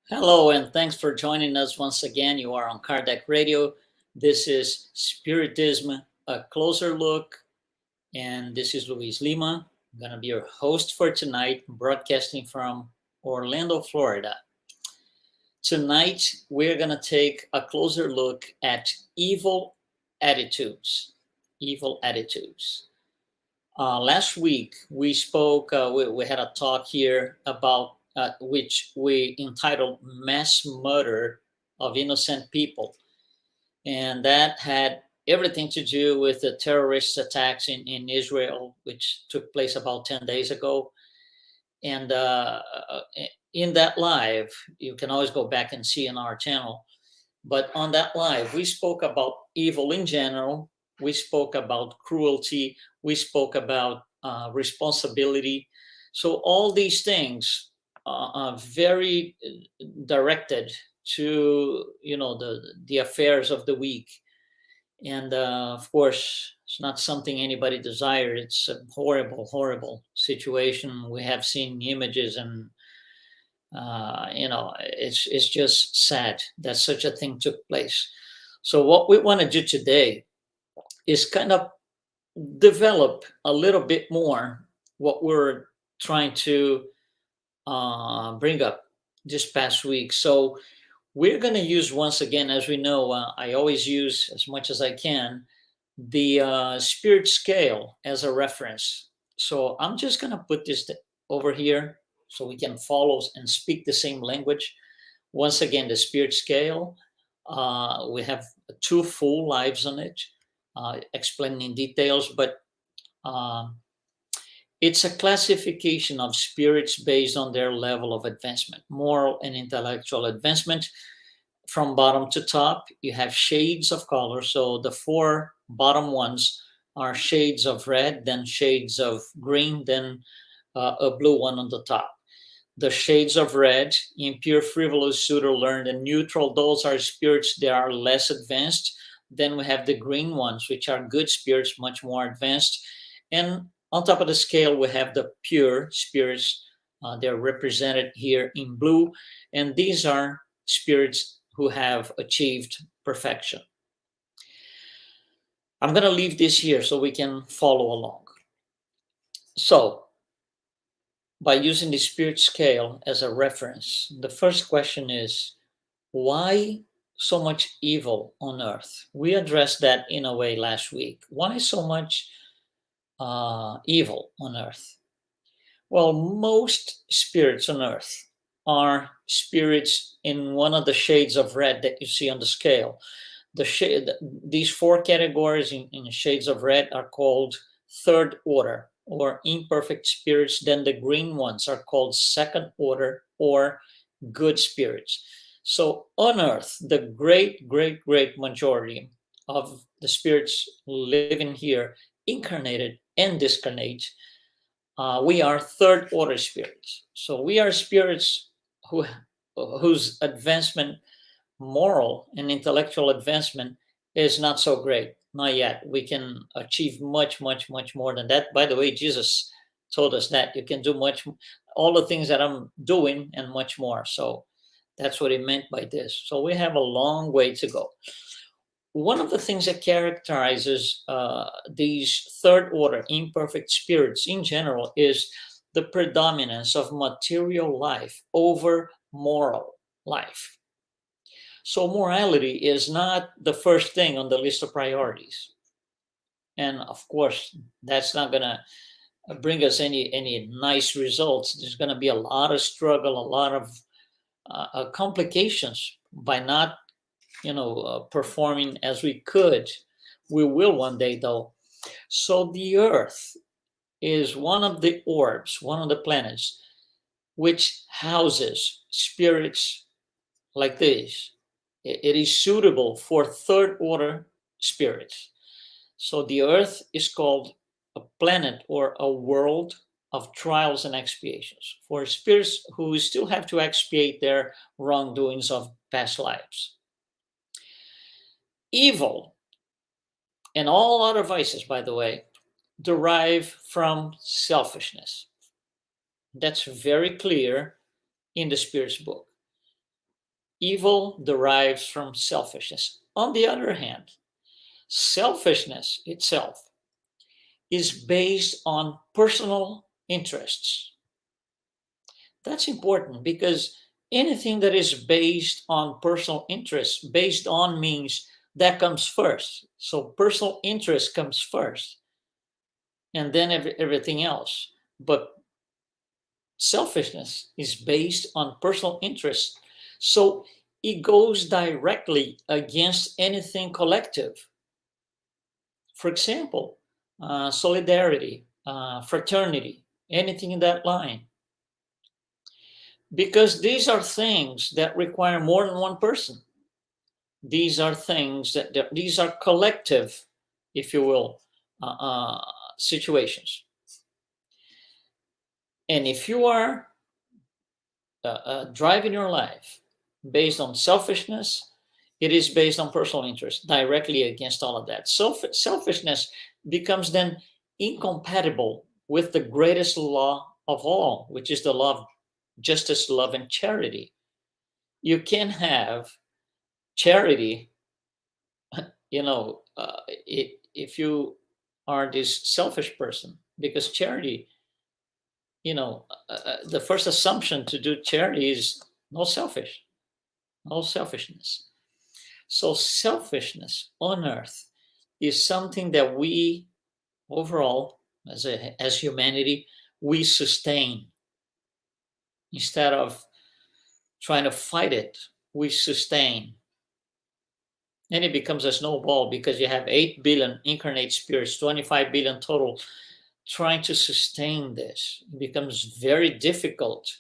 Hello, and thanks for joining us once again. You are on Kardec Radio. This is Spiritism, a closer look, and this is Luiz Lima. I'm going to be your host for tonight, broadcasting from Orlando, Florida. Tonight, we're going to take a closer look at evil attitudes. Evil attitudes. Last week, we had a talk here about which we entitled Mass Murder of Innocent People. And that had everything to do with the terrorist attacks in Israel, which took place about 10 days ago. And in that live, you can always go back and see on our channel. But on that live, we spoke about evil in general. We spoke about cruelty. We spoke about responsibility. So all these things are very directed to the affairs of the week, and of course, it's not something anybody desires. It's a horrible, horrible situation. We have seen images, and it's just sad that such a thing took place. So what we want to do today is kind of develop a little bit more what we're trying to bring up this past week. So we're going to use, once again, as we know, I always use as much as I can the spirit scale as a reference. So I'm just going to put this over here so we can follow and speak the same language. Once again, the spirit scale, we have two full lives on it, explaining details, but it's a classification of spirits based on their level of advancement, moral and intellectual advancement. From bottom to top, you have shades of color. So the four bottom ones are shades of red, then shades of green, then a blue one on the top. The shades of red, impure, frivolous, pseudo learned, and neutral, those are spirits that are less advanced. Then we have the green ones, which are good spirits, much more advanced. And on top of the scale, we have the pure spirits. They're represented here in blue. And these are spirits who have achieved perfection. I'm going to leave this here so we can follow along. So, by using the spirit scale as a reference, the first question is, why so much evil on earth? We addressed that in a way last week. Why so much evil on earth? Well, most spirits on earth are spirits in one of the shades of red that you see on the scale. These four categories in shades of red are called third order or imperfect spirits. Then the green ones are called second order or good spirits. So on earth, the great, great, great majority of the spirits living here, incarnated and discarnate, we are third order spirits. So we are spirits whose advancement, moral and intellectual advancement, is not so great. Not yet. We can achieve much, much, much more than that. By the way, Jesus told us that you can do much, all the things that I'm doing and much more. So that's what he meant by this. So we have a long way to go. One of the things that characterizes these third order imperfect spirits in general is the predominance of material life over moral life. So morality is not the first thing on the list of priorities. And of course, that's not going to bring us any nice results. There's going to be a lot of struggle, a lot of complications by not performing as we could. We will one day, though. So the earth is one of the orbs, one of the planets, which houses spirits like this. It is suitable for third order spirits. So the earth is called a planet or a world of trials and expiations for spirits who still have to expiate their wrongdoings of past lives. Evil and all other vices, by the way, derive from selfishness. That's very clear in the Spirit's book. Evil derives from selfishness. On the other hand, selfishness itself is based on personal interests. That's important because anything that is based on personal interests, based on means that comes first. So personal interest comes first and then everything else. But selfishness is based on personal interest. So it goes directly against anything collective. For example, solidarity, fraternity, anything in that line. Because these are things that require more than one person. These are things these are collective, if you will, situations. And if you are driving your life based on selfishness, it is based on personal interest, directly against all of that. Selfishness becomes then incompatible with the greatest law of all, which is the law of justice, love, and charity. You can have charity, if you are this selfish person, because charity, the first assumption to do charity is no selfishness. So selfishness on earth is something that we overall, as humanity, we sustain. Instead of trying to fight it, we sustain. And it becomes a snowball because you have 8 billion incarnate spirits, 25 billion total, trying to sustain this. It becomes very difficult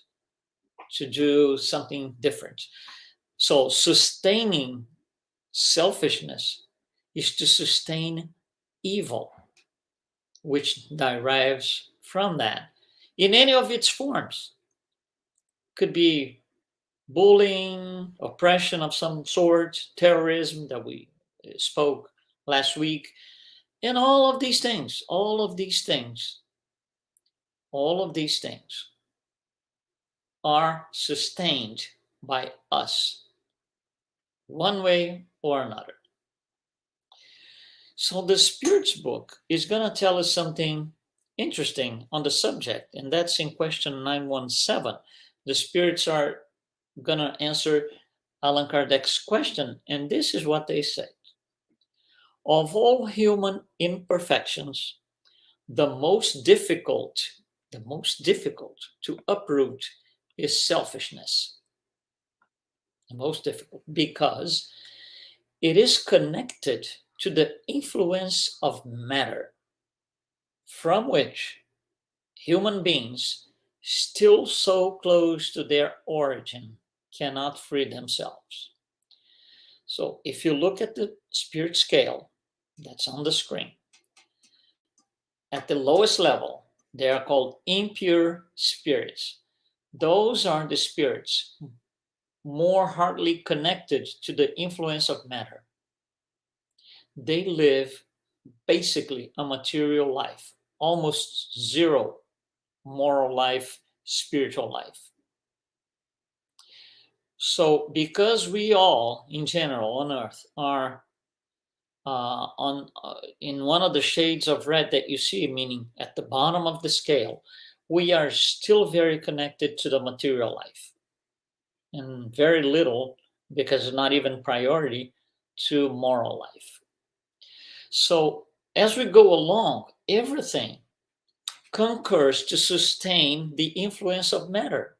to do something different. So sustaining selfishness is to sustain evil, which derives from that in any of its forms. Could be bullying, oppression of some sort, terrorism that we spoke last week, and all of these things, are sustained by us, one way or another. So the Spirits book is going to tell us something interesting on the subject, and that's in question 917. The Spirits are going to answer Allan Kardec's question, and this is what they say. Of all human imperfections, the most difficult to uproot is selfishness. The most difficult because it is connected to the influence of matter, from which human beings, still so close to their origin, cannot free themselves. So if you look at the spirit scale that's on the screen, at the lowest level, they are called impure spirits. Those are the spirits more hardly connected to the influence of matter. They live basically a material life, almost zero moral life, spiritual life. So because we all, in general, on earth are in one of the shades of red that you see, meaning at the bottom of the scale, we are still very connected to the material life, and very little, because it's not even priority, to moral life. So as we go along, everything concurs to sustain the influence of matter.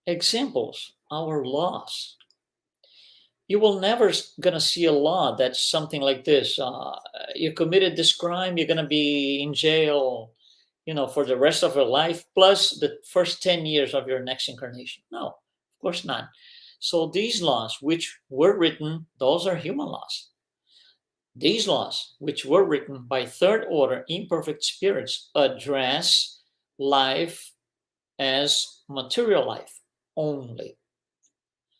Examples, our laws. You will never gonna see a law that's something like this. You committed this crime, you're gonna be in jail, for the rest of your life, plus the first 10 years of your next incarnation. No, of course not. So these laws, which were written, those are human laws. These laws, which were written by third order imperfect spirits, address life as material life only.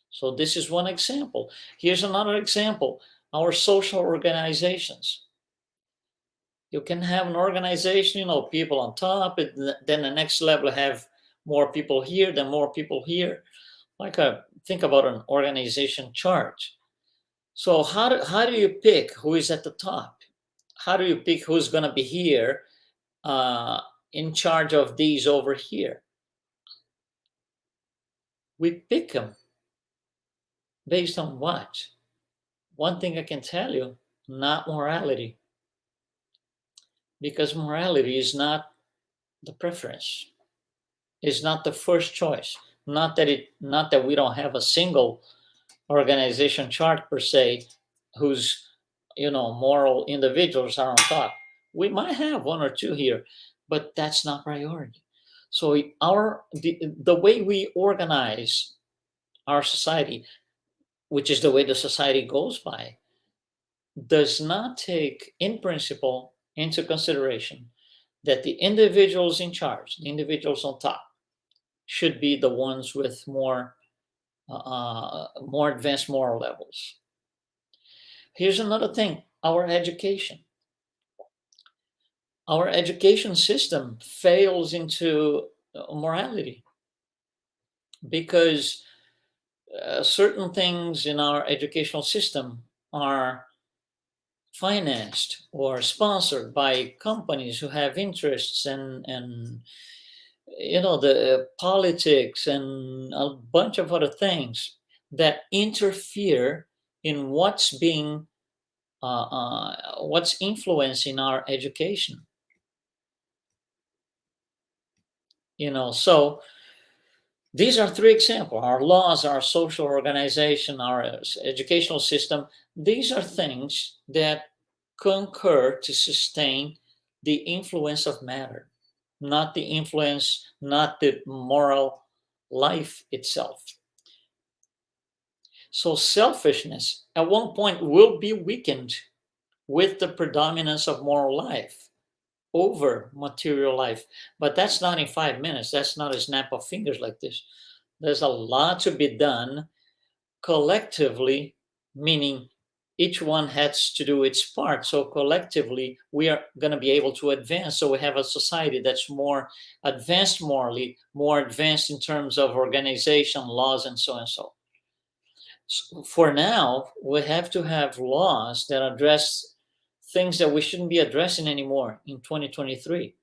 So this is one example. Here's another example. Our social organizations. You can have an organization, people on top, and then the next level have more people here, then more people here. think about an organization chart. So how do you pick who is at the top? How do you pick who's going to be here, uh, in charge of these over here? We pick them based on what? One thing I can tell you, not morality, because morality is not the preference. It's not the first choice. Not that we don't have a single organization chart per se, whose moral individuals are on top. We might have one or two here, but that's not priority. So the way we organize our society, which is the way the society goes by, does not take in principle into consideration that the individuals in charge, the individuals on top, should be the ones with more advanced moral levels. Here's another thing: our education system fails into morality, because certain things in our educational system are financed or sponsored by companies who have interests, and the politics and a bunch of other things that interfere in what's influencing our education. So these are three examples: our laws, our social organization, our educational system. These are things that concur to sustain the influence of matter, not the moral life itself. So selfishness at one point will be weakened with the predominance of moral life over material life. But that's not in 5 minutes. That's not a snap of fingers like this. There's a lot to be done collectively, meaning each one has to do its part. So collectively, we are going to be able to advance. So we have a society that's more advanced morally, more advanced in terms of organization, laws, and so and so. So for now, we have to have laws that address things that we shouldn't be addressing anymore in 2023.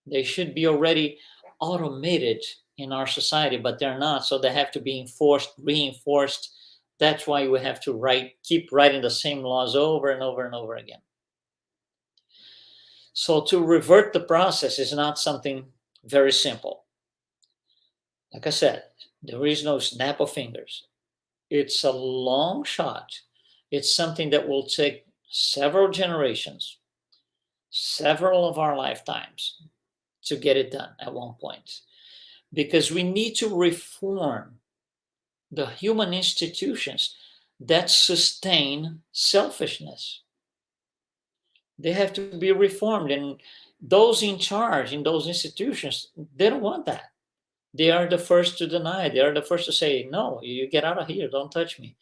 They should be already automated in our society, but they're not. So they have to be enforced, reinforced. That's why we have to keep writing the same laws over and over and over again. So to revert the process is not something very simple. Like I said, there is no snap of fingers. It's a long shot. It's something that will take several generations, several of our lifetimes to get it done at one point, because we need to reform the human institutions that sustain selfishness. They have to be reformed, and those in charge in those institutions, they don't want that. They are the first to deny. They are the first to say, no, you get out of here, don't touch me.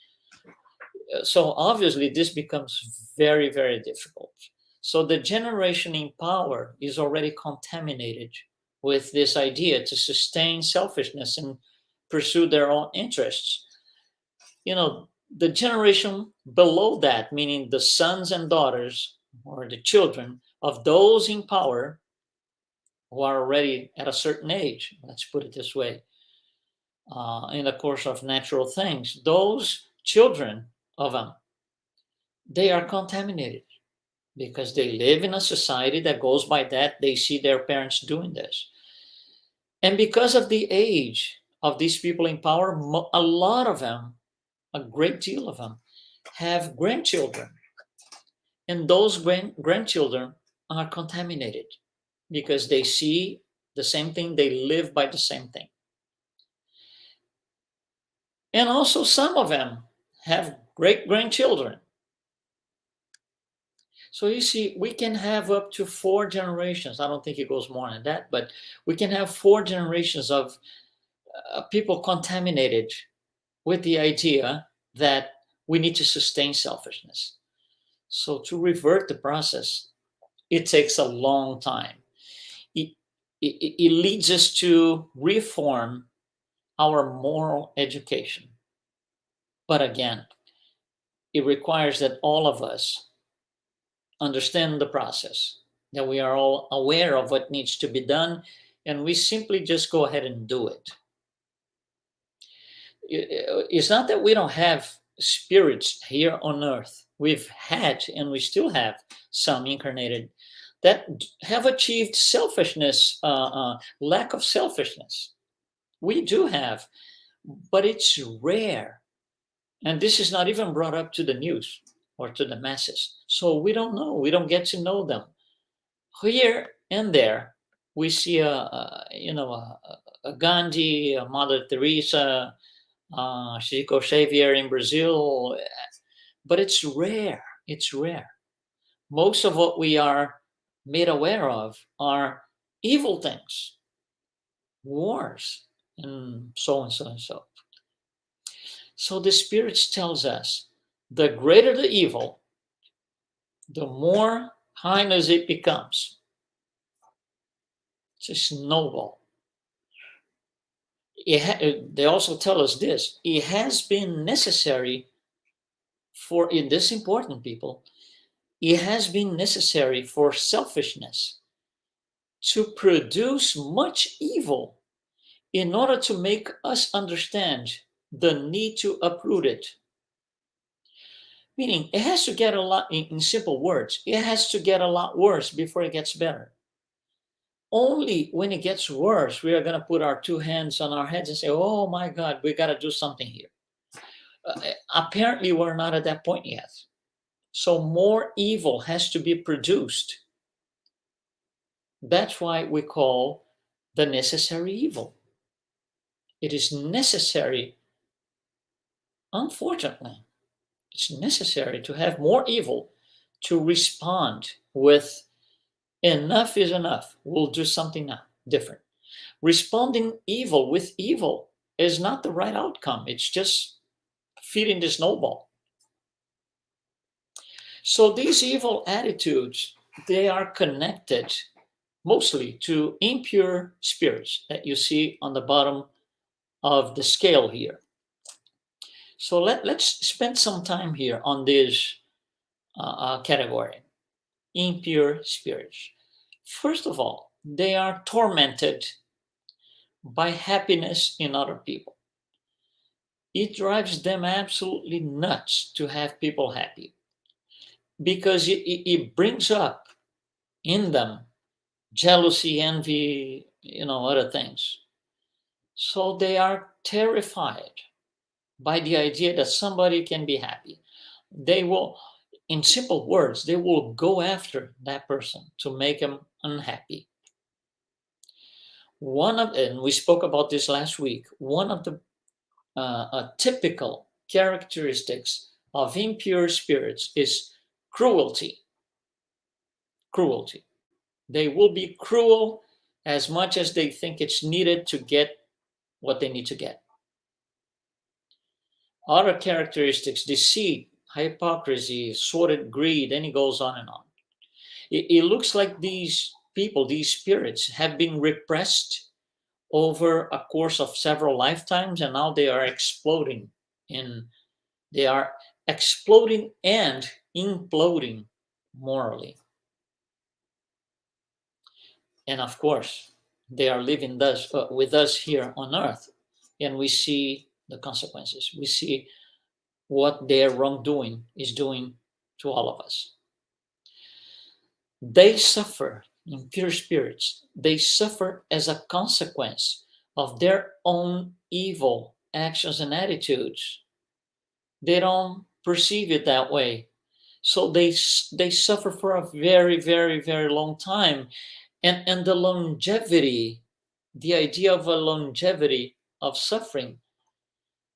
So obviously this becomes very, very difficult. So the generation in power is already contaminated with this idea to sustain selfishness and pursue their own interests. The generation below that, meaning the sons and daughters or the children of those in power who are already at a certain age, let's put it this way, in the course of natural things, those children of them, they are contaminated because they live in a society that goes by that. They see their parents doing this. And because of the age of these people in power, a lot of them, a great deal of them, have grandchildren. And those grandchildren are contaminated because they see the same thing, they live by the same thing. And also, some of them have great grandchildren. So you see, we can have up to 4 generations. I don't think it goes more than that, but we can have 4 generations of people contaminated with the idea that we need to sustain selfishness. So to revert the process, it takes a long time. It leads us to reform our moral education. But again, it requires that all of us understand the process, that we are all aware of what needs to be done, and we simply just go ahead and do it. It's not that we don't have spirits here on earth. We've had, and we still have, some incarnated that have achieved selfishness, lack of selfishness. We do have, but it's rare. And this is not even brought up to the news or to the masses. So we don't know. We don't get to know them. Here and there, we see a Gandhi, a Mother Teresa, Chico Xavier in Brazil, but it's rare. It's rare. Most of what we are made aware of are evil things, wars, and so and so and so. So the spirits tells us the greater the evil, the more heinous it becomes. It's a snowball. They also tell us this: it has been necessary for, in this important people, it has been necessary for selfishness to produce much evil in order to make us understand the need to uproot it. Meaning, it has to get a lot, in simple words, it has to get a lot worse before it gets better. Only when it gets worse, we are going to put our two hands on our heads and say, oh my God, we got to do something here. Apparently, we're not at that point yet. So more evil has to be produced. That's why we call the necessary evil. It is necessary, unfortunately, it's necessary to have more evil to respond with enough is enough. We'll do something now different. Responding evil with evil is not the right outcome. It's just feeding the snowball. So these evil attitudes, they are connected mostly to impure spirits that you see on the bottom of the scale here. So let's spend some time here on this category, impure spirits. First of all, they are tormented by happiness in other people. It drives them absolutely nuts to have people happy because it brings up in them jealousy, envy, other things. So they are terrified by the idea that somebody can be happy. They will, in simple words, they will go after that person to make him unhappy. And we spoke about this last week, one of the typical characteristics of impure spirits is cruelty. Cruelty. They will be cruel as much as they think it's needed to get what they need to get. Other characteristics: deceit, hypocrisy, sordid greed, and it goes on and on. It looks like these people, these spirits, have been repressed over a course of several lifetimes, and now they are exploding and imploding morally. And of course, they are living with us here on earth, and we see the consequences. We see what their wrongdoing is doing to all of us. They suffer, impure spirits, they suffer as a consequence of their own evil actions and attitudes. They don't perceive it that way. So they suffer for a very, very, very long time. And the longevity, the idea of a longevity of suffering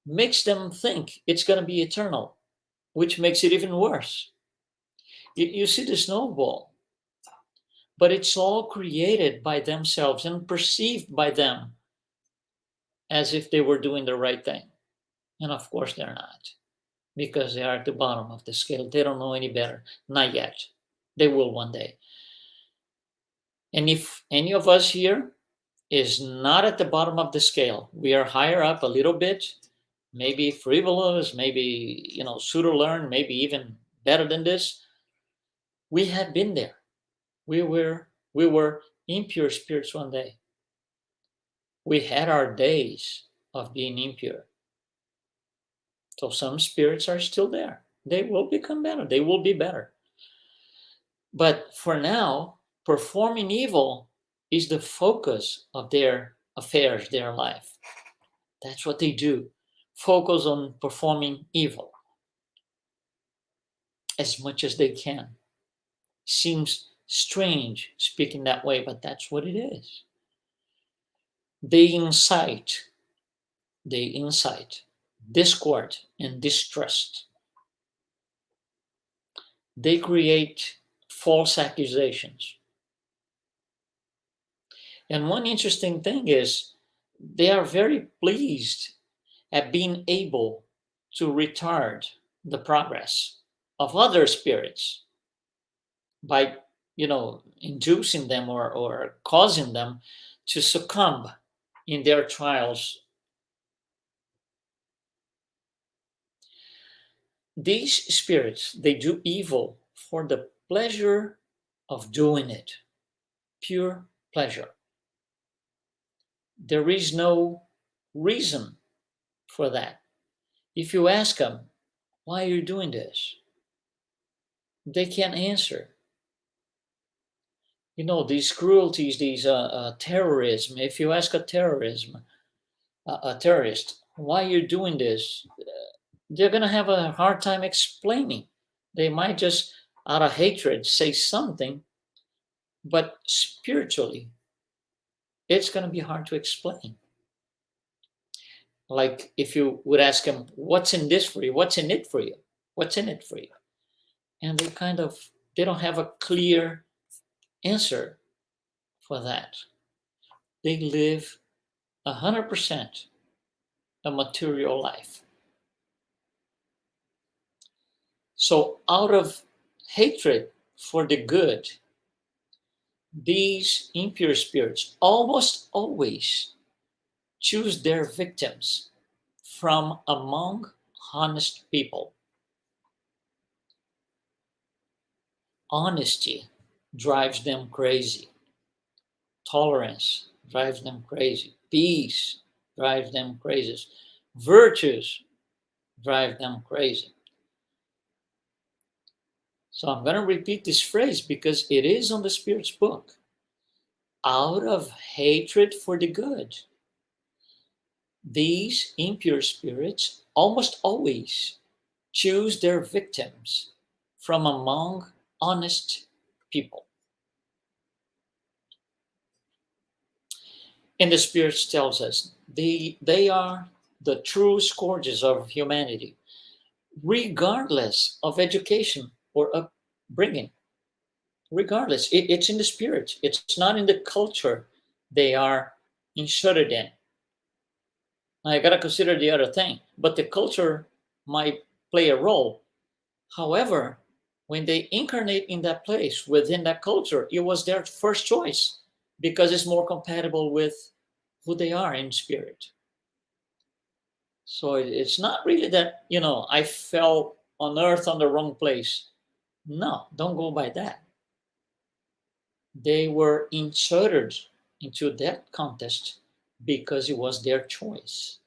makes them think it's going to be eternal, which makes it even worse. You see the snowball, but it's all created by themselves and perceived by them as if they were doing the right thing. And of course they're not, because they are at the bottom of the scale. They don't know any better. Not yet. They will one day. And if any of us here, is not at the bottom of the scale. We are higher up a little bit, maybe frivolous, maybe, pseudo learn, maybe even better than this. We have been there. We were impure spirits one day. We had our days of being impure. So some spirits are still there. They will become better. They will be better. But for now, performing evil is the focus of their affairs, their life. That's what they do. Focus on performing evil as much as they can. Seems strange speaking that way, but that's what it is. They incite discord and distrust. They create false accusations. And one interesting thing is they are very pleased at being able to retard the progress of other spirits by, inducing them or causing them to succumb in their trials. These spirits, they do evil for the pleasure of doing it, pure pleasure. There is no reason for that. If you ask them, why are you doing this? They can't answer. These cruelties, these terrorism. If you ask a terrorist, why you're doing this, they're gonna have a hard time explaining. They might just, out of hatred, say something, but spiritually, it's gonna be hard to explain. Like if you would ask them, "What's in this for you? What's in it for you? What's in it for you?" And they don't have a clear answer for that. They live 100% a material life. So out of hatred for the good, these impure spirits almost always choose their victims from among honest people. Honesty drives them crazy. Tolerance drives them crazy. Peace drives them crazy. Virtues drive them crazy. So I'm going to repeat this phrase because it is on the Spirit's book. Out of hatred for the good, these impure spirits almost always choose their victims from among honest people. And the Spirit tells us they are the true scourges of humanity, regardless of education or upbringing. Regardless, it's in the Spirit. It's not in the culture they are inserted in. Now, I got to consider the other thing, but the culture might play a role. However, when they incarnate in that place within that culture, it was their first choice because it's more compatible with who they are in spirit. So it's not really that, I fell on earth on the wrong place. No, don't go by that. They were inserted into that contest because it was their choice.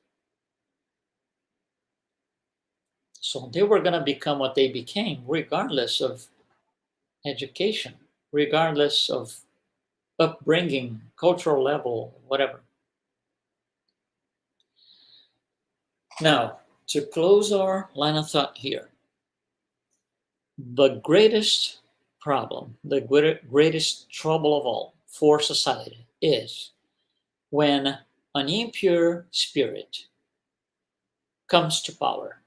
So they were going to become what they became, regardless of education, regardless of upbringing, cultural level, whatever. Now, to close our line of thought here, the greatest problem, the greatest trouble of all for society is when an impure spirit comes to power.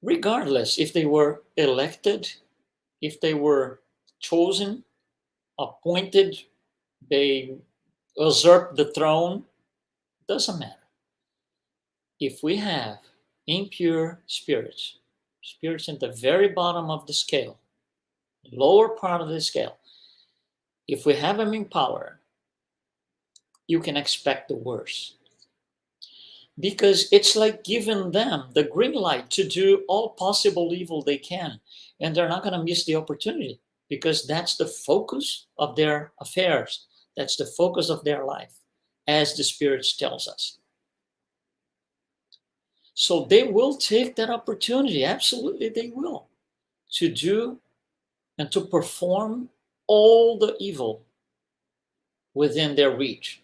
Regardless if they were elected, if they were chosen, appointed, they usurped the throne, doesn't matter. If we have impure spirits in the very bottom of the scale, lower part of the scale, if we have them in power, you can expect the worst. Because it's like giving them the green light to do all possible evil they can. And they're not going to miss the opportunity because that's the focus of their affairs. That's the focus of their life, as the Spirit tells us. So they will take that opportunity. Absolutely, they will. To do and to perform all the evil within their reach.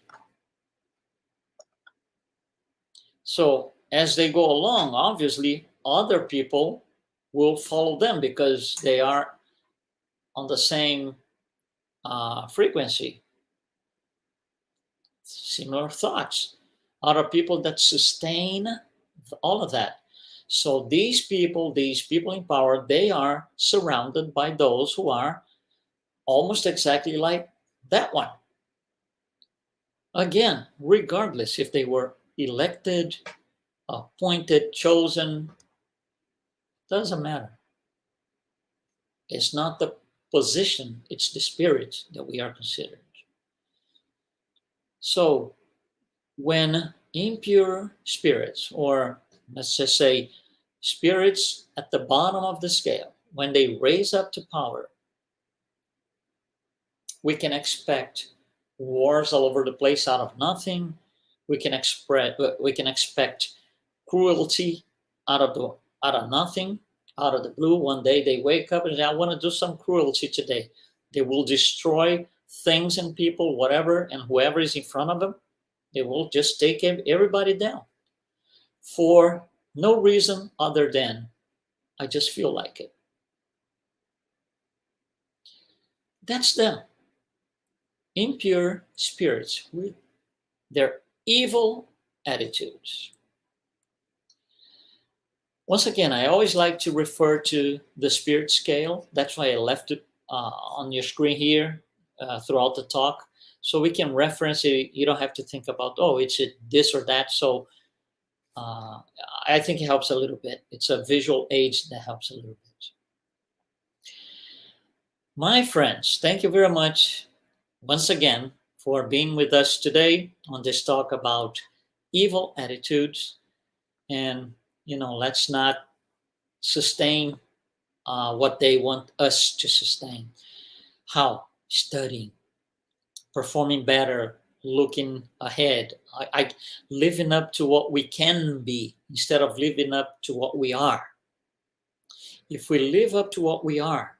So as they go along, obviously, other people will follow them because they are on the same frequency, similar thoughts. Other people that sustain all of that. So these people in power, they are surrounded by those who are almost exactly like that one. Again, regardless if they were elected, appointed, chosen, doesn't matter. It's not the position, it's the spirit that we are considered. So when impure spirits, or let's just say spirits at the bottom of the scale, when they raise up to power, we can expect wars all over the place out of nothing. We can expect cruelty out of nothing, out of the blue. One day they wake up and say, I want to do some cruelty today. They will destroy things and people, whatever, and whoever is in front of them. They will just take everybody down for no reason other than I just feel like it. That's them. Impure spirits with their evil attitudes. Once again, I always like to refer to the spirit scale. That's why I left it on your screen here throughout the talk. So we can reference it. You don't have to think about, oh, it's this or that. So I think it helps a little bit. It's a visual aid that helps a little bit. My friends, thank you very much once again for being with us today on this talk about evil attitudes. And, let's not sustain what they want us to sustain. How? Studying, performing better, looking ahead, living up to what we can be instead of living up to what we are. If we live up to what we are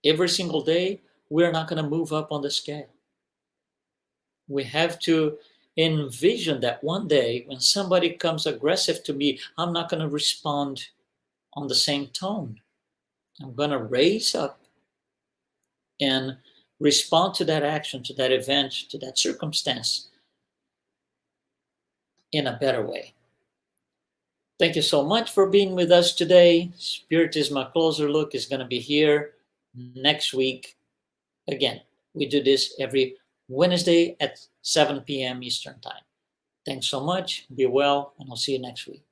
every single day, we're not going to move up on the scale. We have to envision that one day when somebody comes aggressive to me, I'm not going to respond on the same tone. I'm going to raise up and respond to that action, to that event, to that circumstance in a better way. Thank you so much for being with us today. Spiritism, A Closer Look is going to be here next week. Again, we do this every Wednesday at 7 p.m. Eastern Time. Thanks so much. Be well, and I'll see you next week.